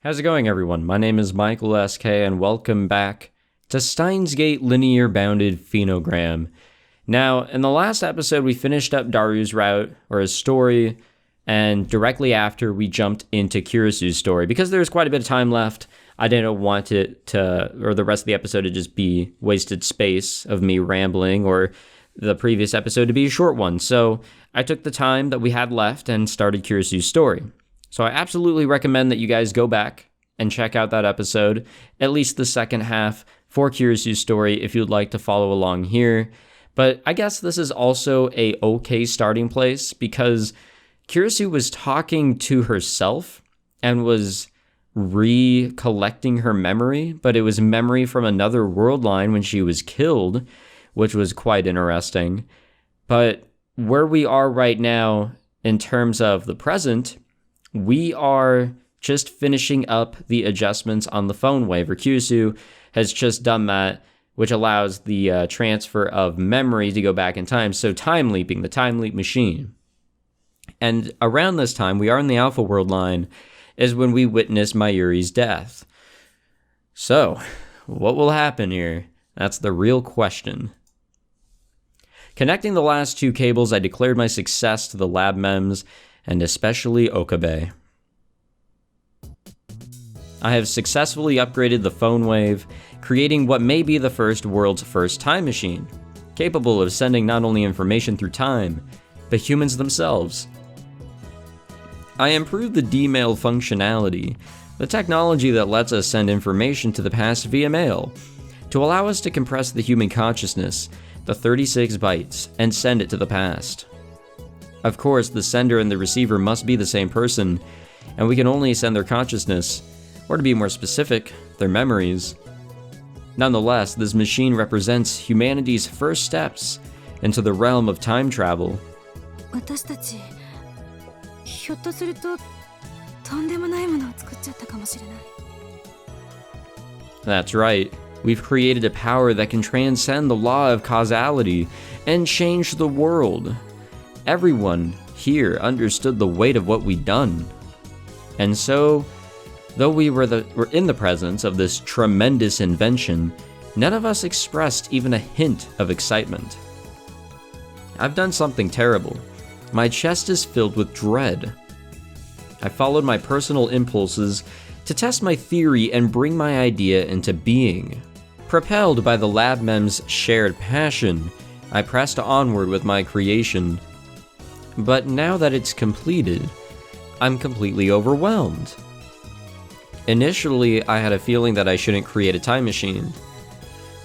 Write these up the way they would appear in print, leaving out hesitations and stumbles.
How's it going, everyone? My name is Michael SK, and welcome back to Steins Linear Bounded Phenogram. Now, in the last episode, we finished up Daru's route, or his story, and directly after, we jumped into Kurisu's story. Because there's quite a bit of time left, I didn't want it to, or the rest of the episode to just be wasted space of me rambling, or the previous episode to be a short one. So I took the time that we had left and started Kurisu's story. So I absolutely recommend that you guys go back and check out that episode, at least the second half for Kurisu's story if you'd like to follow along here. But I guess this is also a okay starting place because Kurisu was talking to herself and was recollecting her memory, but it was memory from another world line when she was killed, which was quite interesting. But where we are right now in terms of the present, we are just finishing up the adjustments on the phone wave. Kurisu has just done that, which allows the transfer of memory to go back in time. So time leaping, the time leap machine. And around this time, we are in the Alpha World line, is when we witness Mayuri's death. So, what will happen here? That's the real question. Connecting the last two cables, I declared my success to the lab mems, and especially Okabe. I have successfully upgraded the phone wave, creating what may be the world's first time machine, capable of sending not only information through time, but humans themselves. I improved the D-mail functionality, the technology that lets us send information to the past via mail, to allow us to compress the human consciousness, the 36 bytes, and send it to the past. Of course, the sender and the receiver must be the same person, and we can only send their consciousness, or to be more specific, their memories. Nonetheless, this machine represents humanity's first steps into the realm of time travel. That's right. We've created a power that can transcend the law of causality and change the world. Everyone here understood the weight of what we'd done. And so, though we were in the presence of this tremendous invention, none of us expressed even a hint of excitement. I've done something terrible. My chest is filled with dread. I followed my personal impulses to test my theory and bring my idea into being. Propelled by the lab mem's shared passion, I pressed onward with my creation. But now that it's completed, I'm completely overwhelmed. Initially, I had a feeling that I shouldn't create a time machine.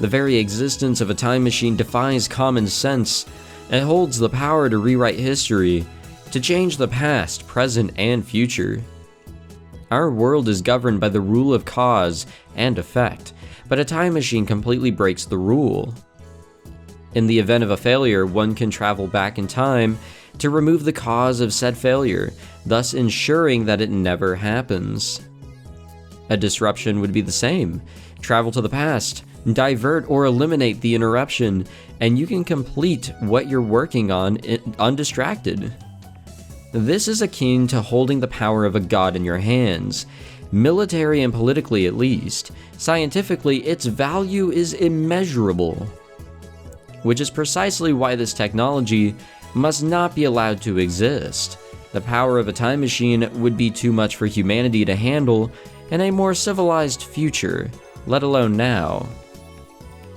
The very existence of a time machine defies common sense and holds the power to rewrite history, to change the past, present, and future. Our world is governed by the rule of cause and effect, but a time machine completely breaks the rule. In the event of a failure, one can travel back in time to remove the cause of said failure, thus ensuring that it never happens. A disruption would be the same. Travel to the past, divert or eliminate the interruption, and you can complete what you're working on undistracted. This is akin to holding the power of a god in your hands. Military and politically at least. Scientifically, its value is immeasurable. Which is precisely why this technology must not be allowed to exist. The power of a time machine would be too much for humanity to handle in a more civilized future, let alone now.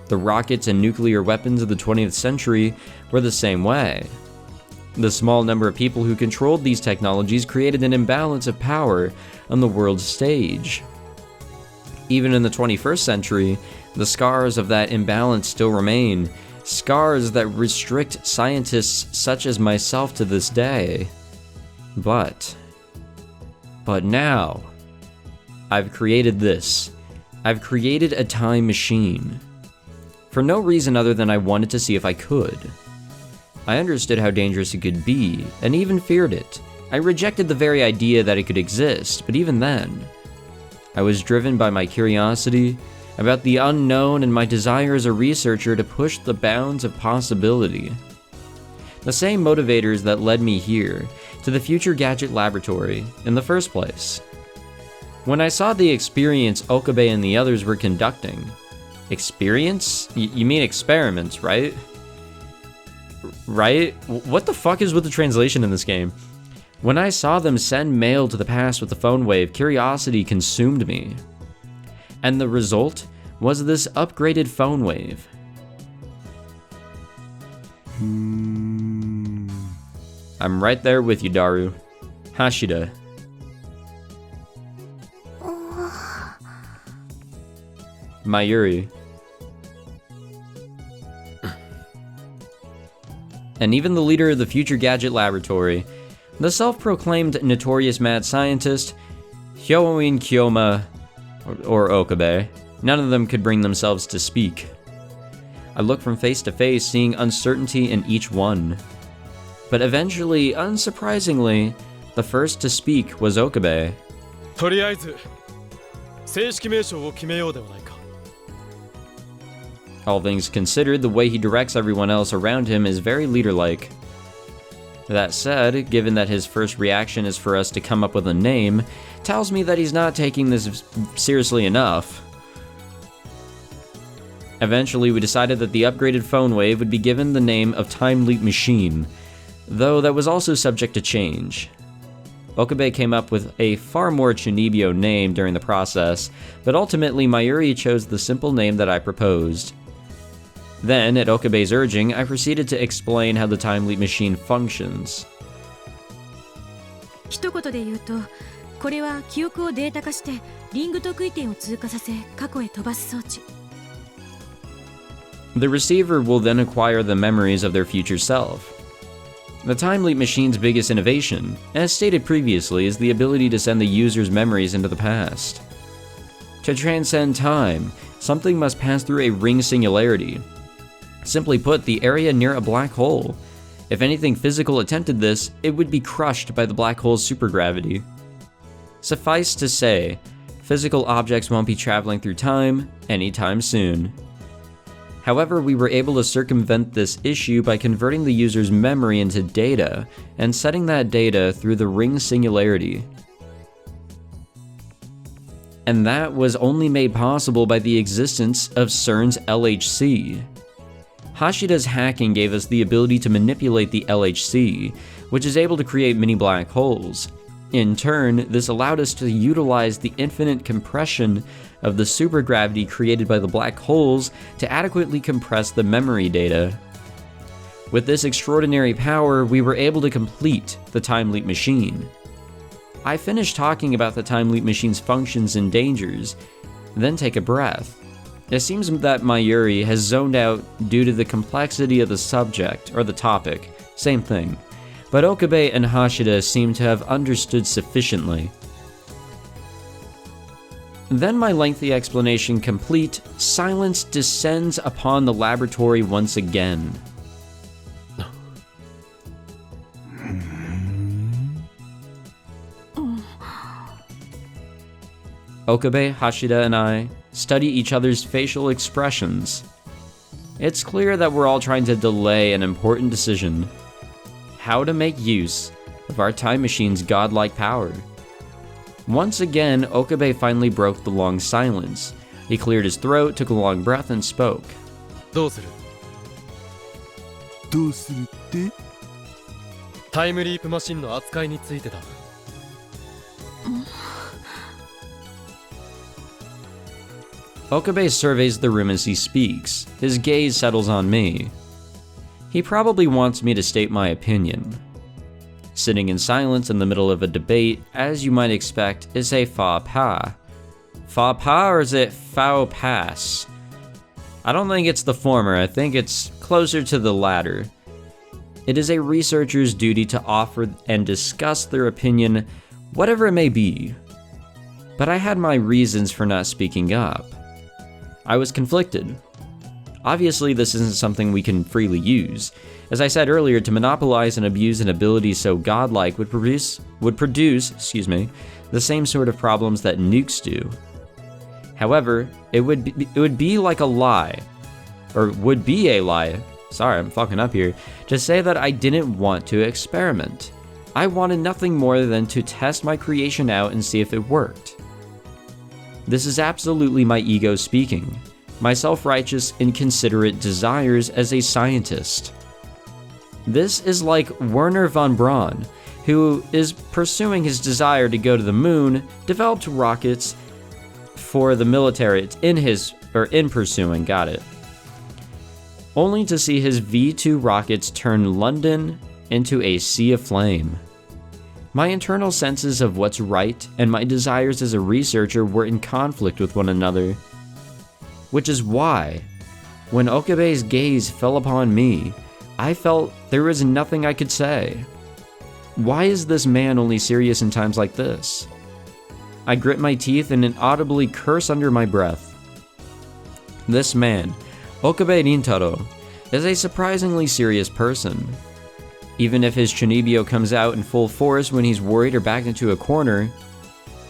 The rockets and nuclear weapons of the 20th century were the same way. The small number of people who controlled these technologies created an imbalance of power on the world stage. Even in the 21st century, the scars of that imbalance still remain, scars that restrict scientists such as myself to this day. But now, I've created this. I've created a time machine. For no reason other than I wanted to see if I could. I understood how dangerous it could be, and even feared it. I rejected the very idea that it could exist, but even then, I was driven by my curiosity about the unknown and my desire as a researcher to push the bounds of possibility. The same motivators that led me here, to the Future Gadget Laboratory, in the first place. When I saw the experience Okabe and the others were conducting. Experience? You mean experiments, right? Right? What the fuck is with the translation in this game? When I saw them send mail to the past with the phone wave, curiosity consumed me. And the result was this upgraded phone wave. I'm right there with you, Daru. Hashida. Mayuri. And even the leader of the Future Gadget Laboratory, the self-proclaimed notorious mad scientist, Hyoin Kyoma, or Okabe, none of them could bring themselves to speak. I looked from face to face, seeing uncertainty in each one. But eventually, unsurprisingly, the first to speak was Okabe. とりあえず正式名称を決めようではないか。 All things considered, the way he directs everyone else around him is very leader-like. That said, given that his first reaction is for us to come up with a name, tells me that he's not taking this seriously enough. Eventually, we decided that the upgraded phone wave would be given the name of Time Leap Machine, though that was also subject to change. Okabe came up with a far more Chunibyo name during the process, but ultimately Mayuri chose the simple name that I proposed. Then, at Okabe's urging, I proceeded to explain how the Time Leap Machine functions. 一言で言うと、これは記憶をデータ化してリング特異点を通過させ過去へ飛ばす装置。 The receiver will then acquire the memories of their future self. The Time Leap Machine's biggest innovation, as stated previously, is the ability to send the user's memories into the past. To transcend time, something must pass through a ring singularity. Simply put, the area near a black hole. If anything physical attempted this, it would be crushed by the black hole's supergravity. Suffice to say, physical objects won't be traveling through time anytime soon. However, we were able to circumvent this issue by converting the user's memory into data and setting that data through the ring singularity. And that was only made possible by the existence of CERN's LHC. Hashida's hacking gave us the ability to manipulate the LHC, which is able to create mini black holes. In turn, this allowed us to utilize the infinite compression of the supergravity created by the black holes to adequately compress the memory data. With this extraordinary power, we were able to complete the Time Leap Machine. I finished talking about the Time Leap Machine's functions and dangers, then take a breath. It seems that Mayuri has zoned out due to the complexity of the subject, or the topic, same thing. But Okabe and Hashida seem to have understood sufficiently. Then, my lengthy explanation complete, silence descends upon the laboratory once again. Okabe, Hashida, and I study each other's facial expressions. It's clear that we're all trying to delay an important decision. How to make use of our time machine's godlike power. Once again, Okabe finally broke the long silence. He cleared his throat, took a long breath, and spoke. どうする？どうするって？タイムリープマシンの扱いについてだ。Okabe surveys the room as he speaks. His gaze settles on me. He probably wants me to state my opinion. Sitting in silence in the middle of a debate, as you might expect, is a faux pas. Faux pas, or is it faux pas? I don't think it's the former, I think it's closer to the latter. It is a researcher's duty to offer and discuss their opinion, whatever it may be. But I had my reasons for not speaking up. I was conflicted. Obviously, this isn't something we can freely use. As I said earlier, to monopolize and abuse an ability so godlike would produce the same sort of problems that nukes do. However, it would be like a lie, or would be a lie, sorry, I'm fucking up here, to say that I didn't want to experiment. I wanted nothing more than to test my creation out and see if it worked. This is absolutely my ego speaking, my self-righteous, inconsiderate desires as a scientist. This is like Werner von Braun, who is pursuing his desire to go to the moon, developed rockets for the military in pursuing, only to see his V2 rockets turn London into a sea of flame. My internal senses of what's right and my desires as a researcher were in conflict with one another. Which is why, when Okabe's gaze fell upon me, I felt there was nothing I could say. Why is this man only serious in times like this? I grit my teeth and inaudibly curse under my breath. This man, Okabe Rintaro, is a surprisingly serious person. Even if his Chunibyo comes out in full force when he's worried or backed into a corner,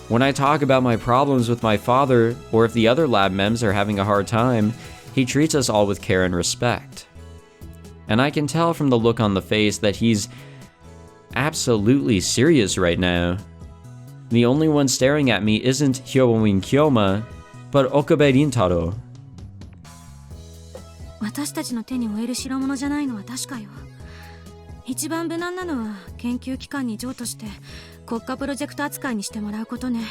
when I talk about my problems with my father, or if the other lab mems are having a hard time, he treats us all with care and respect. And I can tell from the look on the face that he's absolutely serious right now. The only one staring at me isn't Hyowin Kyoma, but Okabe Rintaro. 私たちの手に負える代物じゃないのは確かよ。一番無難なのは研究機関に譲渡して国家プロジェクト扱いにしてもらうことね。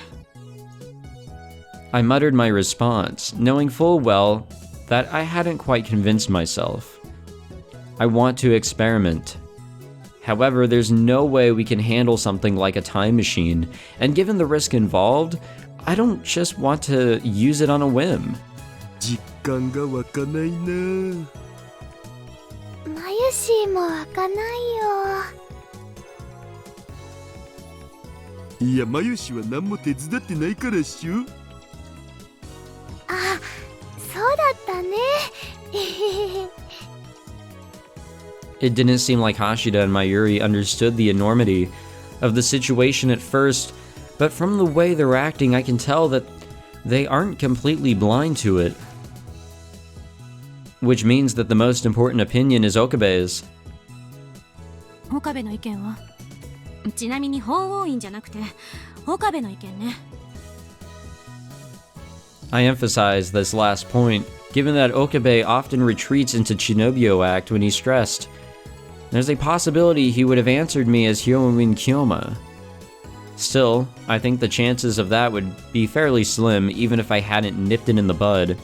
I muttered my response, knowing full well that I hadn't quite convinced myself. I want to experiment. However, there's no way we can handle something like a time machine, and given the risk involved, I don't just want to use it on a whim. 実感が湧かないな。マユシーも湧かないよ。いや、マユシは何も手伝ってないからっしょ。あ、そうだったね。It didn't seem like Hashida and Mayuri understood the enormity of the situation at first, but from the way they're acting, I can tell that they aren't completely blind to it. Which means that the most important opinion is Okabe's. 岡部の意見は？ちなみに法王院じゃなくて岡部の意見ね。I emphasize this last point, given that Okabe often retreats into Chinobyo act when he's stressed. There's a possibility he would have answered me as Hyowin Kyoma. Still, I think the chances of that would be fairly slim even if I hadn't nipped it in the bud.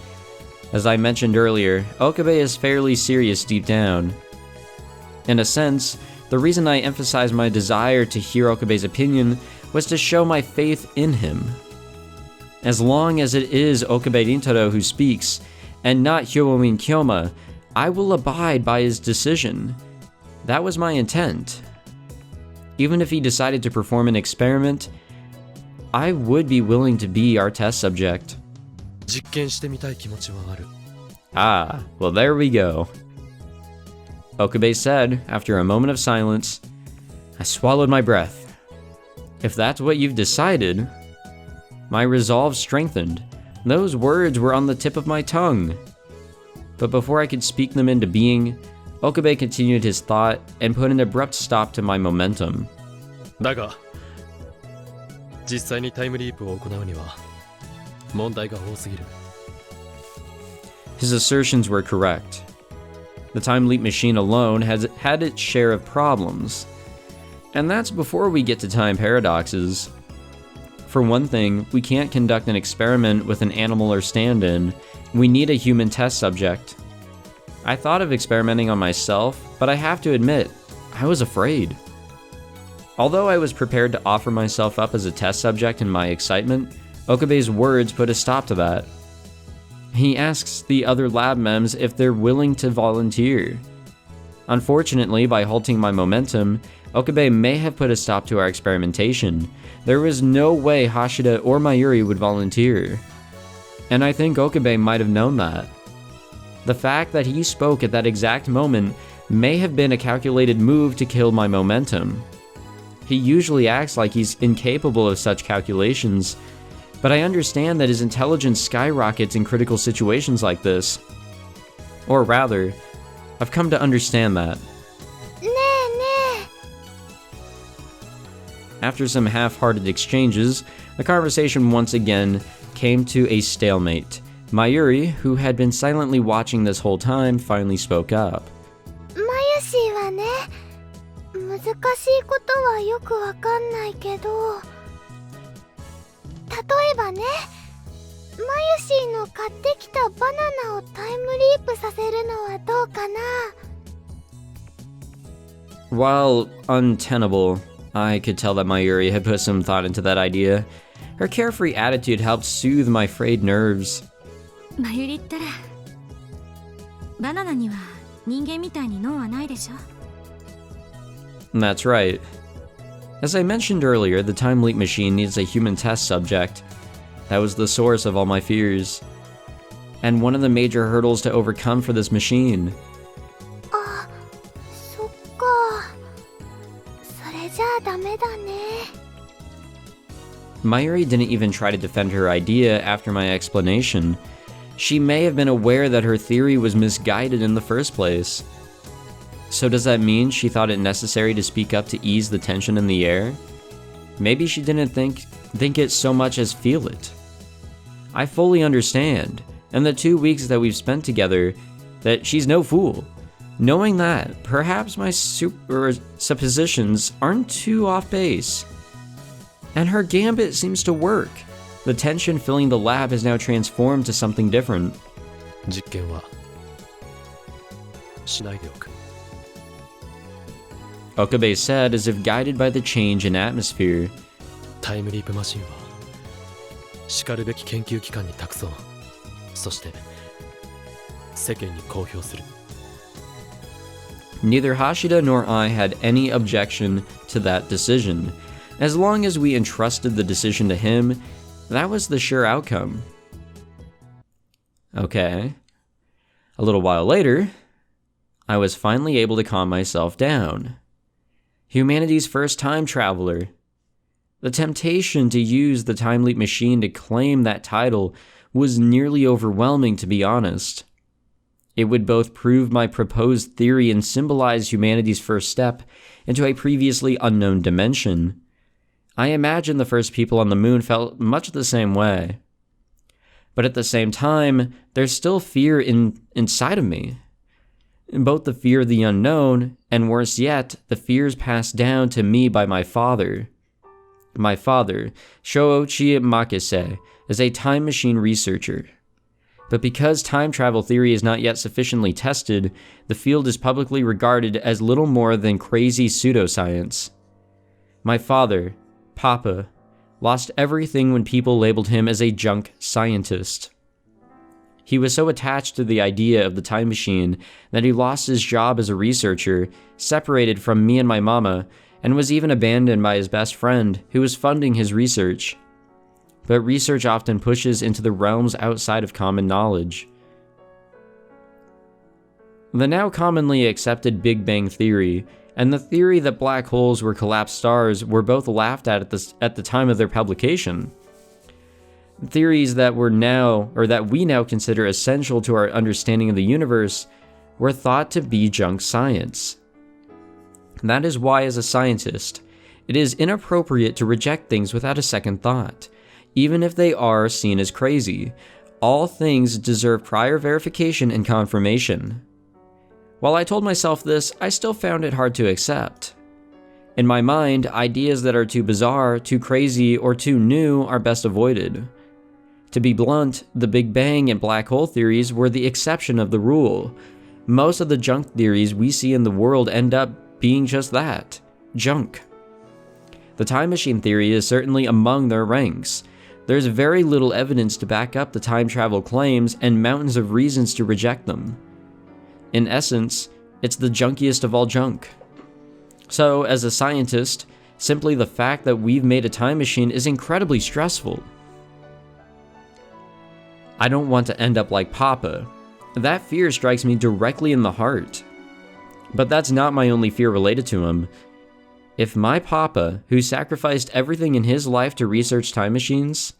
As I mentioned earlier, Okabe is fairly serious deep down. In a sense, the reason I emphasized my desire to hear Okabe's opinion was to show my faith in him. As long as it is Okabe Rintaro who speaks, and not Hyowin Kyoma, I will abide by his decision. That was my intent. Even if he decided to perform an experiment, I would be willing to be our test subject. 実験してみたい気持ちはある。Ah, well there we go. Okabe said, after a moment of silence. I swallowed my breath. If that's what you've decided... My resolve strengthened. Those words were on the tip of my tongue. But before I could speak them into being, Okabe continued his thought and put an abrupt stop to my momentum. だが、実際にタイムリープを行うには問題が多すぎる。His assertions were correct. The time leap machine alone has had its share of problems. And that's before we get to time paradoxes. For one thing, we can't conduct an experiment with an animal or stand-in. We need a human test subject. I thought of experimenting on myself, but I have to admit, I was afraid. Although I was prepared to offer myself up as a test subject in my excitement, Okabe's words put a stop to that. He asks the other lab mems if they're willing to volunteer. Unfortunately, by halting my momentum, Okabe may have put a stop to our experimentation. There was no way Hashida or Mayuri would volunteer. And I think Okabe might have known that. The fact that he spoke at that exact moment may have been a calculated move to kill my momentum. He usually acts like he's incapable of such calculations, but I understand that his intelligence skyrockets in critical situations like this. Or rather, I've come to understand that. After some half-hearted exchanges, the conversation once again came to a stalemate. Mayuri, who had been silently watching this whole time, finally spoke up. マユシーはね、難しいことはよくわかんないけど、例えばね、マユシーの買ってきたバナナをタイムリープさせるのはどうかな。 While untenable, I could tell that Mayuri had put some thought into that idea. Her carefree attitude helped soothe my frayed nerves. マユリったらバナナには人間みたいに脳はないでしょ。 That's right. As I mentioned earlier, the time leap machine needs a human test subject. That was the source of all my fears. And one of the major hurdles to overcome for this machine. あ、そっか。それじゃあダメだね。 Mayuri didn't even try to defend her idea after my explanation. She may have been aware that her theory was misguided in the first place. So does that mean she thought it necessary to speak up to ease the tension in the air? Maybe she didn't think it so much as feel it. I fully understand, and the 2 weeks that we've spent together, that she's no fool. Knowing that, perhaps my suppositions aren't too off base. And her gambit seems to work. The tension filling the lab has now transformed to something different. 実験はしないでおく。 Okabe said as if guided by the change in atmosphere. タイムリープマシンはしかるべき研究機関に託そう。そして世間に公表する。 Neither Hashida nor I had any objection to that decision. As long as we entrusted the decision to him, that was the sure outcome. Okay. A little while later, I was finally able to calm myself down. Humanity's first time traveler. The temptation to use the time leap machine to claim that title was nearly overwhelming, to be honest. It would both prove my proposed theory and symbolize humanity's first step into a previously unknown dimension. I imagine the first people on the moon felt much the same way. But at the same time, there's still fear inside of me. Both the fear of the unknown, and worse yet, the fears passed down to me by my father. My father, Shouchi Makise, is a time machine researcher. But because time travel theory is not yet sufficiently tested, the field is publicly regarded as little more than crazy pseudoscience. My father, Papa, lost everything when people labeled him as a junk scientist. He was so attached to the idea of the time machine that he lost his job as a researcher, separated from me and my mama, and was even abandoned by his best friend, who was funding his research. But research often pushes into the realms outside of common knowledge. The now commonly accepted Big Bang Theory and the theory that black holes were collapsed stars were both laughed at the time of their publication. Theories that we now consider essential to our understanding of the universe were thought to be junk science. That is why, as a scientist, it is inappropriate to reject things without a second thought, even if they are seen as crazy. All things deserve prior verification and confirmation. While I told myself this, I still found it hard to accept. In my mind, ideas that are too bizarre, too crazy, or too new are best avoided. To be blunt, the Big Bang and black hole theories were the exception of the rule. Most of the junk theories we see in the world end up being just that, junk. The time machine theory is certainly among their ranks. There's very little evidence to back up the time travel claims and mountains of reasons to reject them. In essence, it's the junkiest of all junk. So, as a scientist, simply the fact that we've made a time machine is incredibly stressful. I don't want to end up like Papa. That fear strikes me directly in the heart. But that's not my only fear related to him. If my Papa, who sacrificed everything in his life to research time machines,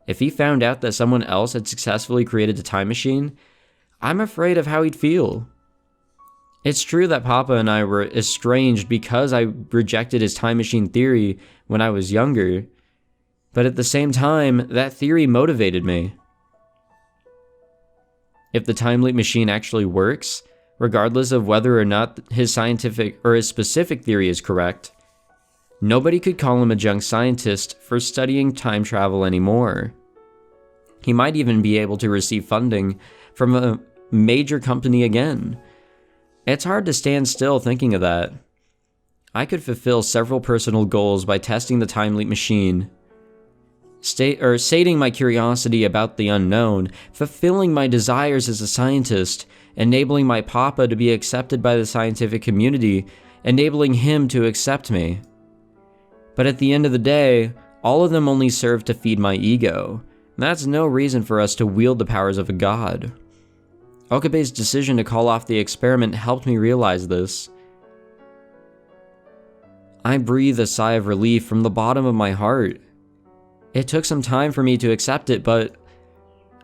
if he found out that someone else had successfully created a time machine, I'm afraid of how he'd feel. It's true that Papa and I were estranged because I rejected his time machine theory when I was younger, But at the same time, that theory motivated me. If the time leap machine actually works, regardless of whether or not his scientific or his specific theory is correct, nobody could call him a junk scientist for studying time travel anymore. He might even be able to receive funding from a major company again. It's hard to stand still thinking of that. I could fulfill several personal goals by testing the time leap machine, sating my curiosity about the unknown, fulfilling my desires as a scientist, enabling my papa to be accepted by the scientific community, enabling him to accept me. But at the end of the day, all of them only serve to feed my ego. That's no reason for us to wield the powers of a god. Okabe's decision to call off the experiment helped me realize this. I breathe a sigh of relief from the bottom of my heart. It took some time for me to accept it, but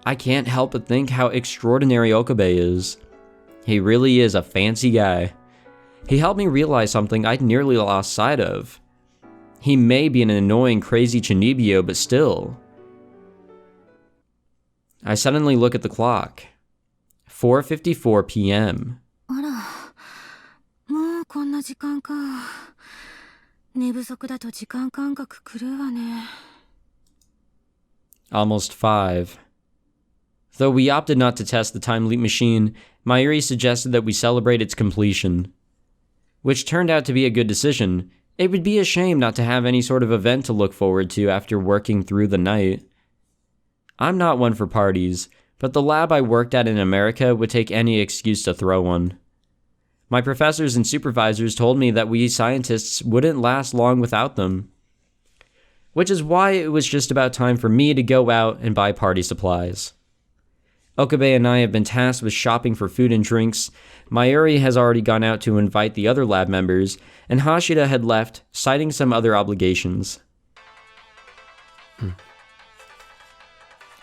I can't help but think how extraordinary Okabe is. He really is a fancy guy. He helped me realize something I'd nearly lost sight of. He may be an annoying, crazy Chinibyo, but still. I suddenly look at the clock. 4:54 p.m. あら、もうこんな時間か。寝不足だと時間感覚狂うわね。Almost 5. Though we opted not to test the time leap machine, Mayuri suggested that we celebrate its completion, which turned out to be a good decision. It would be a shame not to have any sort of event to look forward to after working through the night. I'm not one for parties, but the lab I worked at in America would take any excuse to throw one. My professors and supervisors told me that we scientists wouldn't last long without them, which is why it was just about time for me to go out and buy party supplies. Okabe and I have been tasked with shopping for food and drinks. Mayuri has already gone out to invite the other lab members, and Hashida had left, citing some other obligations.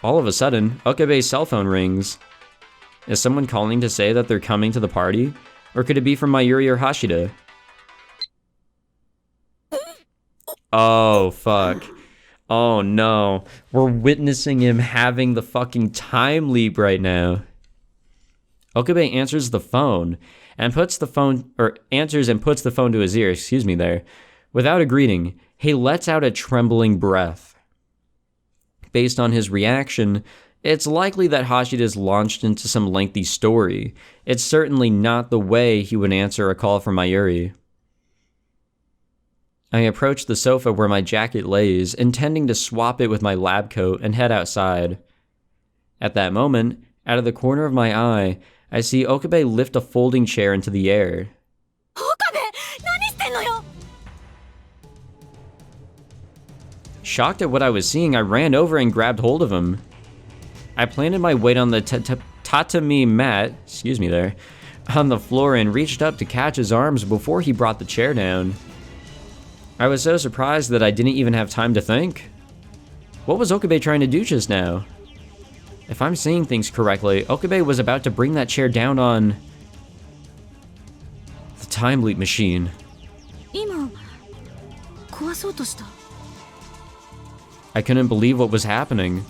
All of a sudden, Okabe's cell phone rings. Is someone calling to say that they're coming to the party? Or could it be from Mayuri or Hashida? Oh, fuck. Oh no. We're witnessing him having the fucking time leap right now. Okabe answers the phone and puts the phone to his ear, there. Without a greeting, he lets out a trembling breath. Based on his reaction, it's likely that Hashida's launched into some lengthy story. It's certainly not the way he would answer a call from Mayuri. I approach the sofa where my jacket lays, intending to swap it with my lab coat and head outside. At that moment, out of the corner of my eye, I see Okabe lift a folding chair into the air. Okabe! 何してんのよ! Shocked at what I was seeing, I ran over and grabbed hold of him. I planted my weight on the tatami mat, on the floor and reached up to catch his arms before he brought the chair down. I was so surprised that I didn't even have time to think. What was Okabe trying to do just now? If I'm seeing things correctly, Okabe was about to bring that chair down on the time leap machine. 今、壊そうとした。 I couldn't believe what was happening.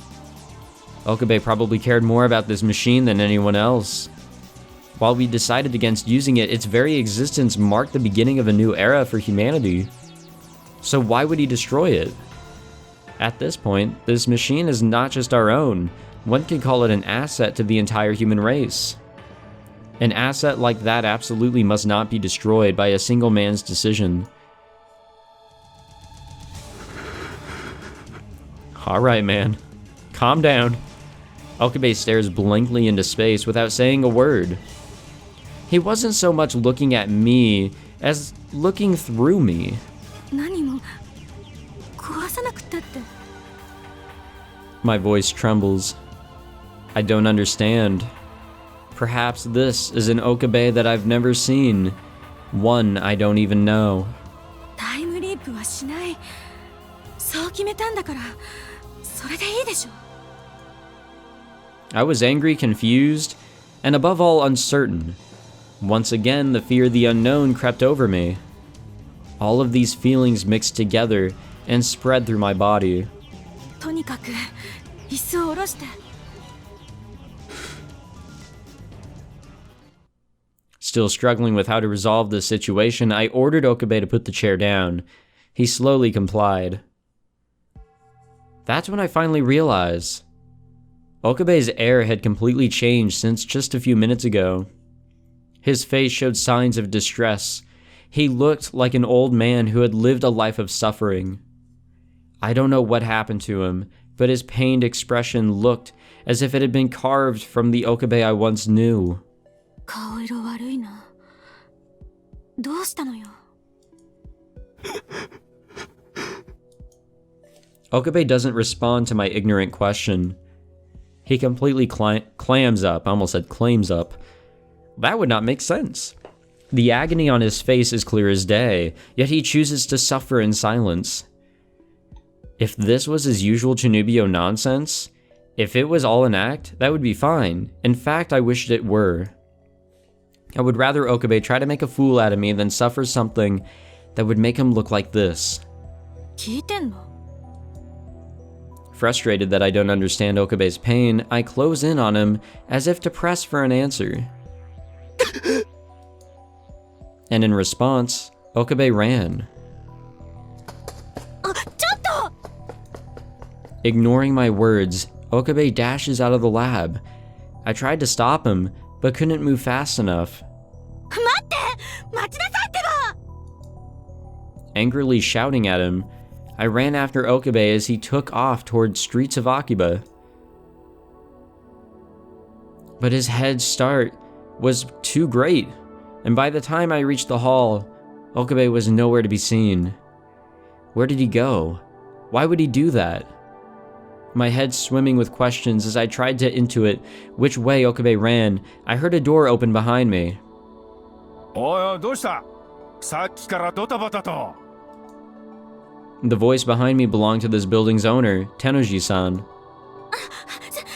Okabe probably cared more about this machine than anyone else. While we decided against using it, its very existence marked the beginning of a new era for humanity. So why would he destroy it? At this point, this machine is not just our own. One could call it an asset to the entire human race. An asset like that absolutely must not be destroyed by a single man's decision. Alright, man. Calm down. Okabe stares blankly into space without saying a word. He wasn't so much looking at me as looking through me. 何も壊さなくったって。 My voice trembles. I don't understand. Perhaps this is an Okabe that I've never seen. One I don't even know. タイムリープはしない。そう決めたんだから、それでいいでしょ。 I was angry, confused, and above all uncertain. Once again, the fear of the unknown crept over me. All of these feelings mixed together and spread through my body. とにかく椅子を下ろして。 Still struggling with how to resolve this situation, I ordered Okabe to put the chair down. He slowly complied. That's when I finally realized Okabe's air had completely changed since just a few minutes ago. His face showed signs of distress. He looked like an old man who had lived a life of suffering. I don't know what happened to him, but his pained expression looked as if it had been carved from the Okabe I once knew. 顔色悪いな。どうしたのよ。 Okabe doesn't respond to my ignorant question. He completely clams up. I almost said claims up. That would not make sense. The agony on his face is clear as day, yet he chooses to suffer in silence. If this was his usual Chunibyo nonsense, if it was all an act, that would be fine. In fact, I wished it were. I would rather Okabe try to make a fool out of me than suffer something that would make him look like this. 聞いてんの？ Frustrated that I don't understand Okabe's pain, I close in on him as if to press for an answer. And in response, Okabe ran. あ、ちょっと！ Ignoring my words, Okabe dashes out of the lab. I tried to stop him, but couldn't move fast enough. 待って！待ちなさいってば！ Angrily shouting at him, I ran after Okabe as he took off towards streets of Akiba. But his head start was too great, and by the time I reached the hall, Okabe was nowhere to be seen. Where did he go? Why would he do that? My head swimming with questions as I tried to intuit which way Okabe ran, I heard a door open behind me. おい、どうした？さっきからドタバタと。 The voice behind me belonged to this building's owner, Tenoji-san.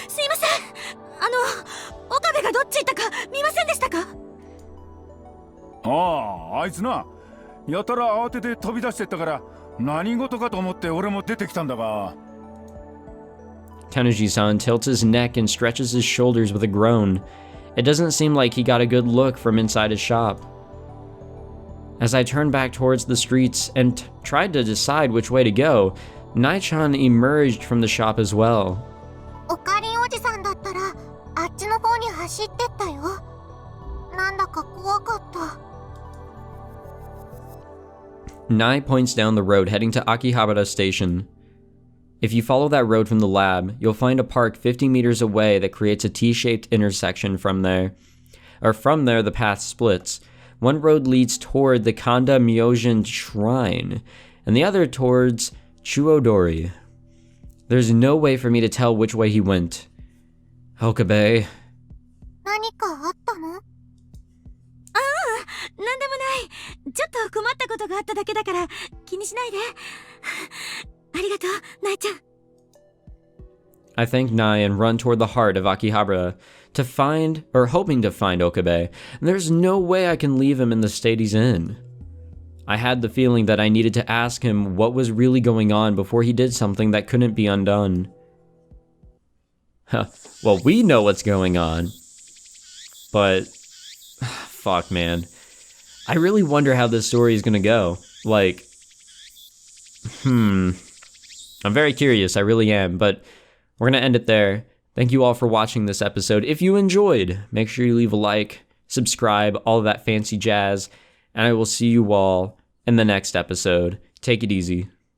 すいません。岡部がどっち行ったか見ませんでしたか？ああ、あいつな。やたら慌てて飛び出してったから何事かと思って俺も出てきたんだが。 Tenoji-san tilts his neck and stretches his shoulders with a groan. It doesn't seem like he got a good look from inside his shop. As I turned back towards the streets and tried to decide which way to go, Nai-chan emerged from the shop as well. おかりんおじさんだったらあっちの方に走ってったよ。なんだか怖かった。 Nai points down the road heading to Akihabara Station. If you follow that road from the lab, you'll find a park 50 meters away that creates a T-shaped intersection from there. From there, the path splits. One road leads toward the Kanda Myojin Shrine, and the other towards Chuodori. There's no way for me to tell which way he went. Okabe. 何かあったの？なんでもない。ちょっと困ったことがあっただけだから気にしないで。ありがとう、ナイちゃん。 I thank Nai and run toward the heart of Akihabara to find, or hoping to find Okabe. There's no way I can leave him in the state he's in. I had the feeling that I needed to ask him what was really going on before he did something that couldn't be undone. Well, we know what's going on. But, fuck, man. I really wonder how this story is gonna go. Like, I'm very curious, I really am, but we're gonna end it there. Thank you all for watching this episode. If you enjoyed, make sure you leave a like, subscribe, all of that fancy jazz, and I will see you all in the next episode. Take it easy.